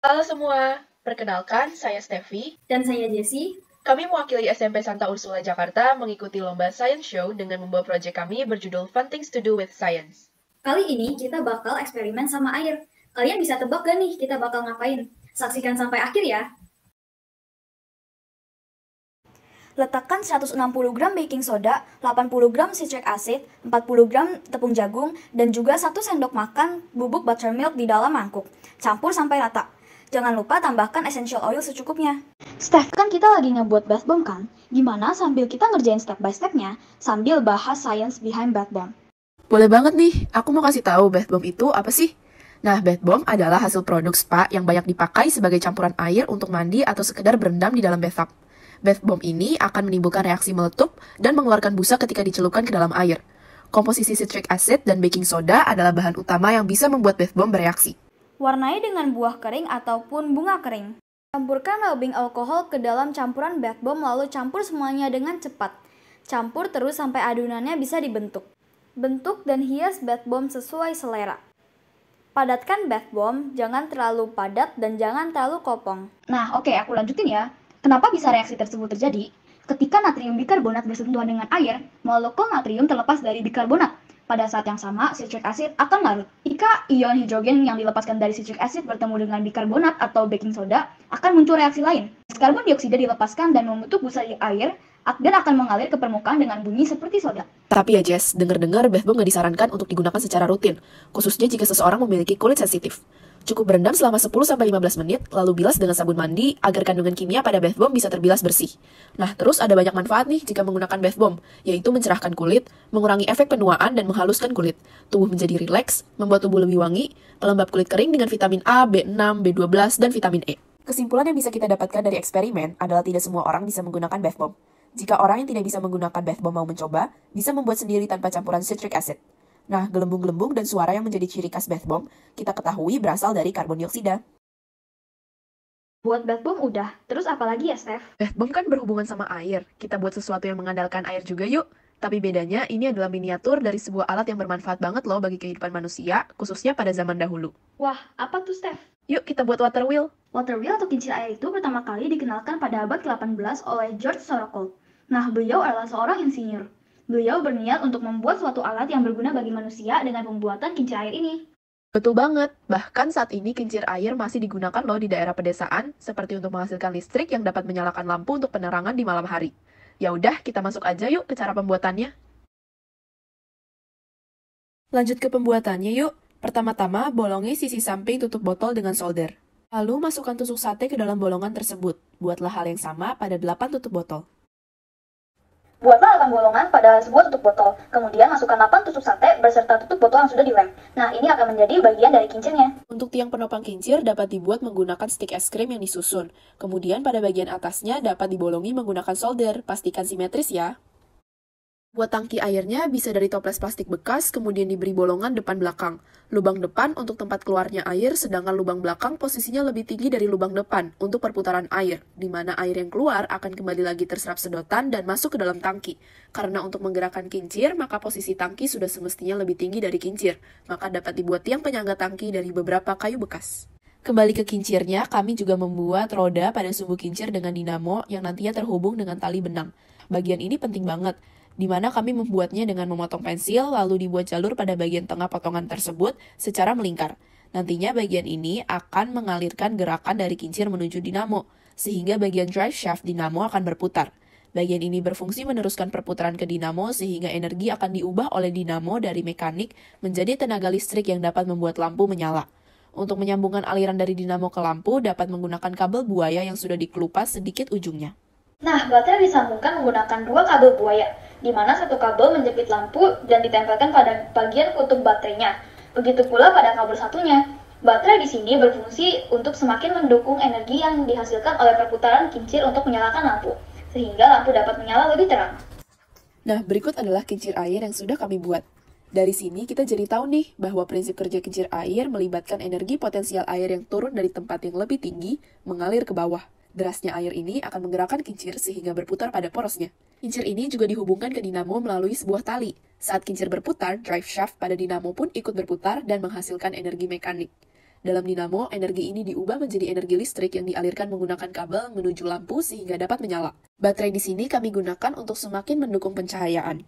Halo semua, perkenalkan saya Steffi. Dan saya Jessie. Kami mewakili SMP Santa Ursula Jakarta mengikuti lomba Science Show dengan membawa proyek kami berjudul Fun Things to Do with Science. Kali ini kita bakal eksperimen sama air. Kalian bisa tebak gak nih kita bakal ngapain? Saksikan sampai akhir ya. Letakkan 160 gram baking soda, 80 gram citric acid, 40 gram tepung jagung, dan juga 1 sendok makan bubuk buttermilk di dalam mangkuk. Campur sampai rata. Jangan lupa tambahkan essential oil secukupnya. Steph, kan kita lagi ngebuat bath bomb kan? Gimana sambil kita ngerjain step by stepnya, sambil bahas science behind bath bomb? Boleh banget nih, aku mau kasih tahu bath bomb itu apa sih? Nah, bath bomb adalah hasil produk spa yang banyak dipakai sebagai campuran air untuk mandi atau sekedar berendam di dalam bathtub. Bath bomb ini akan menimbulkan reaksi meletup dan mengeluarkan busa ketika dicelupkan ke dalam air. Komposisi citric acid dan baking soda adalah bahan utama yang bisa membuat bath bomb bereaksi. Warnai dengan buah kering ataupun bunga kering. Campurkan rubbing alkohol ke dalam campuran bath bomb lalu campur semuanya dengan cepat. Campur terus sampai adonannya bisa dibentuk. Bentuk dan hias bath bomb sesuai selera. Padatkan bath bomb, jangan terlalu padat dan jangan terlalu kopong. Nah, oke, aku lanjutin ya. Kenapa bisa reaksi tersebut terjadi? Ketika natrium bikarbonat bersentuhan dengan air, molekul natrium terlepas dari bikarbonat. Pada saat yang sama, citric acid akan larut. Jika ion hidrogen yang dilepaskan dari citric acid bertemu dengan bikarbonat atau baking soda, akan muncul reaksi lain. Karbon dioksida dilepaskan dan membentuk busa di air, dan akan mengalir ke permukaan dengan bunyi seperti soda. Tapi ya Jess, dengar-dengar bath bomb nggak disarankan untuk digunakan secara rutin, khususnya jika seseorang memiliki kulit sensitif. Cukup berendam selama 10-15 menit, lalu bilas dengan sabun mandi agar kandungan kimia pada bath bomb bisa terbilas bersih. Nah, terus ada banyak manfaat nih jika menggunakan bath bomb, yaitu mencerahkan kulit, mengurangi efek penuaan dan menghaluskan kulit, tubuh menjadi rileks, membuat tubuh lebih wangi, pelembab kulit kering dengan vitamin A, B6, B12, dan vitamin E. Kesimpulan yang bisa kita dapatkan dari eksperimen adalah tidak semua orang bisa menggunakan bath bomb. Jika orang yang tidak bisa menggunakan bath bomb mau mencoba, bisa membuat sendiri tanpa campuran citric acid. Nah, gelembung-gelembung dan suara yang menjadi ciri khas bath bomb, kita ketahui berasal dari karbon dioksida. Buat bath bomb udah, terus apa lagi ya, Steph? Bath bomb kan berhubungan sama air. Kita buat sesuatu yang mengandalkan air juga yuk. Tapi bedanya, ini adalah miniatur dari sebuah alat yang bermanfaat banget loh bagi kehidupan manusia, khususnya pada zaman dahulu. Wah, apa tuh, Steph? Yuk kita buat water wheel. Water wheel atau kincir air itu pertama kali dikenalkan pada abad ke-18 oleh George Sorocold. Nah, beliau adalah seorang insinyur. Beliau berniat untuk membuat suatu alat yang berguna bagi manusia dengan pembuatan kincir air ini. Betul banget, bahkan saat ini kincir air masih digunakan loh di daerah pedesaan, seperti untuk menghasilkan listrik yang dapat menyalakan lampu untuk penerangan di malam hari. Ya udah, kita masuk aja yuk ke cara pembuatannya. Lanjut ke pembuatannya yuk. Pertama-tama, bolongi sisi samping tutup botol dengan solder. Lalu masukkan tusuk sate ke dalam bolongan tersebut. Buatlah hal yang sama pada 8 tutup botol. Buatlah 8 bolongan pada sebuah tutup botol. Kemudian masukkan 8 tusuk sate beserta tutup botol yang sudah dilem. Nah, ini akan menjadi bagian dari kincirnya. Untuk tiang penopang kincir dapat dibuat menggunakan stik es krim yang disusun. Kemudian pada bagian atasnya dapat dibolongi menggunakan solder. Pastikan simetris ya. Buat tangki airnya bisa dari toples plastik bekas, kemudian diberi bolongan depan belakang. Lubang depan untuk tempat keluarnya air, sedangkan lubang belakang posisinya lebih tinggi dari lubang depan untuk perputaran air, di mana air yang keluar akan kembali lagi terserap sedotan dan masuk ke dalam tangki. Karena untuk menggerakkan kincir, maka posisi tangki sudah semestinya lebih tinggi dari kincir, maka dapat dibuat tiang penyangga tangki dari beberapa kayu bekas. Kembali ke kincirnya, kami juga membuat roda pada sumbu kincir dengan dinamo yang nantinya terhubung dengan tali benang. Bagian ini penting banget, di mana kami membuatnya dengan memotong pensil, lalu dibuat jalur pada bagian tengah potongan tersebut secara melingkar. Nantinya bagian ini akan mengalirkan gerakan dari kincir menuju dinamo, sehingga bagian drive shaft dinamo akan berputar. Bagian ini berfungsi meneruskan perputaran ke dinamo sehingga energi akan diubah oleh dinamo dari mekanik menjadi tenaga listrik yang dapat membuat lampu menyala. Untuk menyambungkan aliran dari dinamo ke lampu dapat menggunakan kabel buaya yang sudah dikelupas sedikit ujungnya. Nah, baterai disambungkan menggunakan 2 kabel buaya, di mana satu kabel menjepit lampu dan ditempelkan pada bagian kutub baterainya. Begitu pula pada kabel satunya. Baterai di sini berfungsi untuk semakin mendukung energi yang dihasilkan oleh perputaran kincir untuk menyalakan lampu, sehingga lampu dapat menyala lebih terang. Nah, berikut adalah kincir air yang sudah kami buat. Dari sini kita jadi tahu nih bahwa prinsip kerja kincir air melibatkan energi potensial air yang turun dari tempat yang lebih tinggi mengalir ke bawah. Derasnya air ini akan menggerakkan kincir sehingga berputar pada porosnya. Kincir ini juga dihubungkan ke dinamo melalui sebuah tali. Saat kincir berputar, drive shaft pada dinamo pun ikut berputar dan menghasilkan energi mekanik. Dalam dinamo, energi ini diubah menjadi energi listrik yang dialirkan menggunakan kabel menuju lampu sehingga dapat menyala. Baterai di sini kami gunakan untuk semakin mendukung pencahayaan.